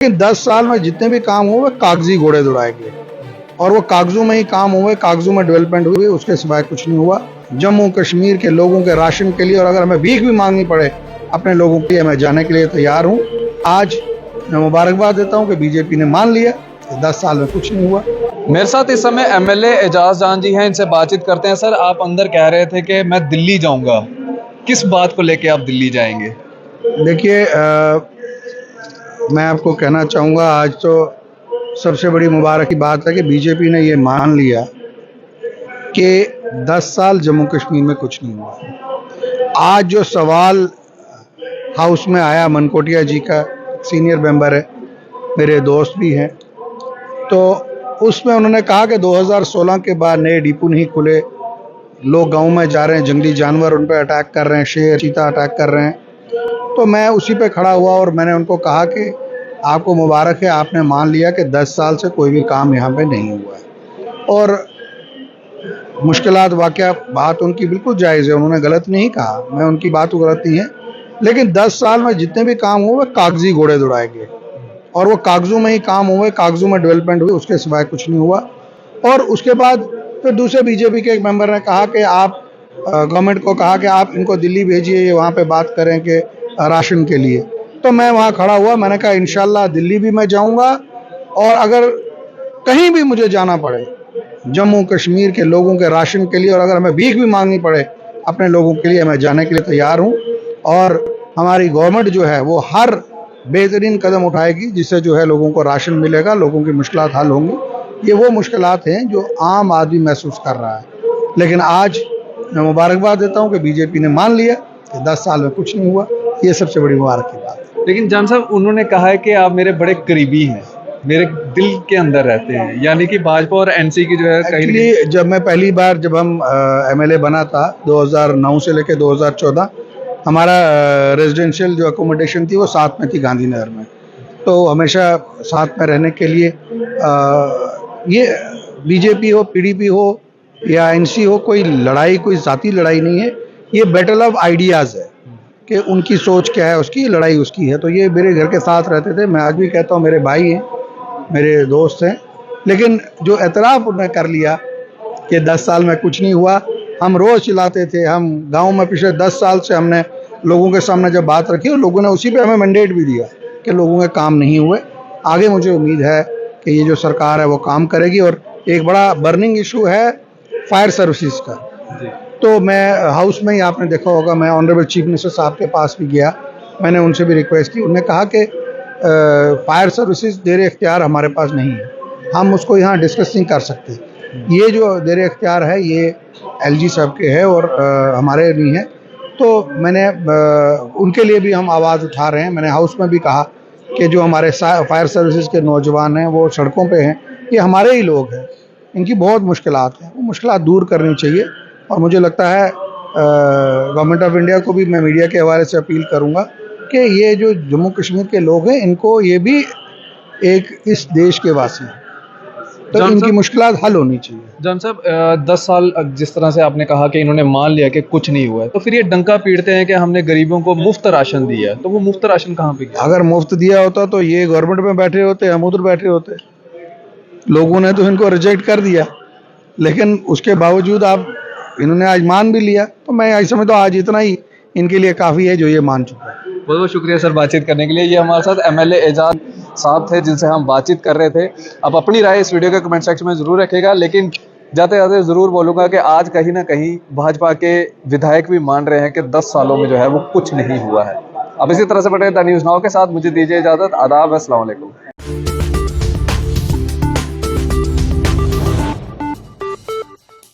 लेकिन 10 साल में जितने भी काम हुए कागजी घोड़े दौड़ाएंगे और वो कागजों में ही काम हुए, कागजों में डेवलपमेंट हुई, उसके सिवाय कुछ नहीं हुआ। जम्मू कश्मीर के लोगों के राशन के लिए और अगर हमें भीख भी मांगनी पड़े अपने लोगों के लिए, मैं जाने के लिए तैयार हूँ। आज मैं मुबारकबाद देता हूँ कि बीजेपी ने मान लिया कि 10 साल में कुछ नहीं हुआ। मेरे साथ इस समय एमएलए एजाज जान जी हैं, इनसे बातचीत करते हैं। सर, आप अंदर कह रहे थे कि मैं दिल्ली जाऊंगा, किस बात को लेके आप दिल्ली जाएंगे? देखिए, मैं आपको कहना चाहूँगा, आज तो सबसे बड़ी मुबारक की बात है कि बीजेपी ने ये मान लिया कि 10 साल जम्मू कश्मीर में कुछ नहीं हुआ। आज जो सवाल हाउस में आया, मनकोटिया जी का सीनियर मेंबर है, मेरे दोस्त भी हैं, तो उसमें उन्होंने कहा कि 2016 के बाद नए डिपो नहीं खुले, लोग गांव में जा रहे हैं, जंगली जानवर उन पर अटैक कर रहे हैं, शेर चीता अटैक कर रहे हैं। तो मैं उसी पे खड़ा हुआ और मैंने उनको कहा कि आपको मुबारक है, आपने मान लिया कि 10 साल से कोई भी काम यहाँ पे नहीं हुआ है। और मुश्किलात वाक़या बात उनकी बिल्कुल जायज़ है, उन्होंने गलत नहीं कहा, मैं उनकी बात गलत नहीं है। लेकिन 10 साल में जितने भी काम हुए कागजी घोड़े दौड़ाएंगे और वो कागजों में ही काम हुए, कागजों में डेवलपमेंट हुई, उसके सिवाय कुछ नहीं हुआ। और उसके बाद फिर दूसरे बीजेपी के एक मेंबर ने कहा कि आप गवर्नमेंट को कहा कि आप इनको दिल्ली भेजिए, ये वहाँ पे बात करें कि राशन के लिए। तो मैं वहाँ खड़ा हुआ, मैंने कहा इंशाल्लाह दिल्ली भी मैं जाऊँगा और अगर कहीं भी मुझे जाना पड़े जम्मू कश्मीर के लोगों के राशन के लिए और अगर हमें भीख भी मांगनी पड़े अपने लोगों के लिए, मैं जाने के लिए तैयार हूँ। और हमारी गवर्नमेंट जो है वो हर बेहतरीन कदम उठाएगी जिससे जो है लोगों को राशन मिलेगा, लोगों की मुश्किलात हल होंगी। ये वो मुश्किलात हैं जो आम आदमी महसूस कर रहा है। लेकिन आज मैं मुबारकबाद देता हूँ कि बीजेपी ने मान लिया कि 10 साल में कुछ नहीं हुआ। ये सबसे बड़ी मुबारक की बात है। लेकिन जान साहब, उन्होंने कहा है कि आप मेरे बड़े करीबी हैं, मेरे दिल के अंदर रहते हैं, यानी कि भाजपा और एनसी की जो है कहीं ना एक्चुअली जब मैं पहली बार जब हम एमएलए बना था 2009 से लेकर 2014, हमारा रेजिडेंशियल जो अकोमोडेशन थी वो साथ में थी गांधीनगर में। तो हमेशा साथ में रहने के लिए ये बीजेपी हो, पीडीपी हो या एनसी हो, कोई लड़ाई, कोई ज़ाती लड़ाई नहीं है। ये बैटल ऑफ आइडियाज़ है कि उनकी सोच क्या है, उसकी लड़ाई उसकी है। तो ये मेरे घर के साथ रहते थे, मैं आज भी कहता हूँ मेरे भाई हैं, मेरे दोस्त हैं। लेकिन जो एतराफ़ उन्होंने कर लिया कि 10 साल में कुछ नहीं हुआ, हम रोज़ चिल्लाते थे, हम गांव में पिछले 10 साल से हमने लोगों के सामने जब बात रखी और लोगों ने उसी पे हमें मैंडेट भी दिया कि लोगों के काम नहीं हुए। आगे मुझे उम्मीद है कि ये जो सरकार है वो काम करेगी। और एक बड़ा बर्निंग इशू है फायर सर्विसेज का। तो मैं हाउस में ही, आपने देखा होगा, मैं ऑनरेबल चीफ मिनिस्टर साहब के पास भी गया, मैंने उनसे भी रिक्वेस्ट की। उन्होंने कहा कि फायर सर्विसेज देर इख्तियार हमारे पास नहीं है, हम उसको यहाँ डिस्कस नहीं कर सकते। ये जो देर इख्तियार है ये एलजी साहब के है और हमारे नहीं है। तो मैंने उनके लिए भी हम आवाज़ उठा रहे हैं। मैंने हाउस में भी कहा कि जो हमारे फायर सर्विसेज के नौजवान हैं वो सड़कों पे हैं, ये हमारे ही लोग हैं, इनकी बहुत मुश्किलात हैं, वो मुश्किलात दूर करनी चाहिए। और मुझे लगता है गवर्नमेंट ऑफ इंडिया को भी मैं मीडिया के हवाले से अपील करूंगा कि ये जो जम्मू कश्मीर के लोग हैं, इनको ये भी एक इस देश के वासी हैं, तो इनकी मुश्किलात हल होनी चाहिए। जान साहब, 10 साल जिस तरह से आपने कहा कि इन्होंने मान लिया कि कुछ नहीं हुआ है, तो फिर ये डंका पीटते हैं कि हमने गरीबों को मुफ्त राशन दिया, तो वो मुफ्त राशन कहाँ पे गया? अगर मुफ्त दिया होता तो ये गवर्नमेंट में बैठे होते, हम उधर बैठे होते। लोगों ने तो इनको रिजेक्ट कर दिया, लेकिन उसके बावजूद इन्होंने आज मान भी लिया। तो मैं ऐसे समझता हूँ आज इतना ही इनके लिए काफ़ी है जो ये मान चुका है। बहुत बहुत शुक्रिया सर बातचीत करने के लिए। ये हमारे साथ एमएलए एजाज साहब थे जिनसे हम बातचीत कर रहे थे। आप अपनी राय इस वीडियो के कमेंट सेक्शन में ज़रूर रखिएगा, लेकिन जाते जाते ज़रूर बोलूँगा कि आज कहीं ना कहीं भाजपा के विधायक भी मान रहे हैं कि 10 सालों में जो है वो कुछ नहीं हुआ है। अब इसी तरह से बने द न्यूज़ नाउ के साथ मुझे दीजिए इजाज़त। आदाब, अस्सलाम वालेकुम।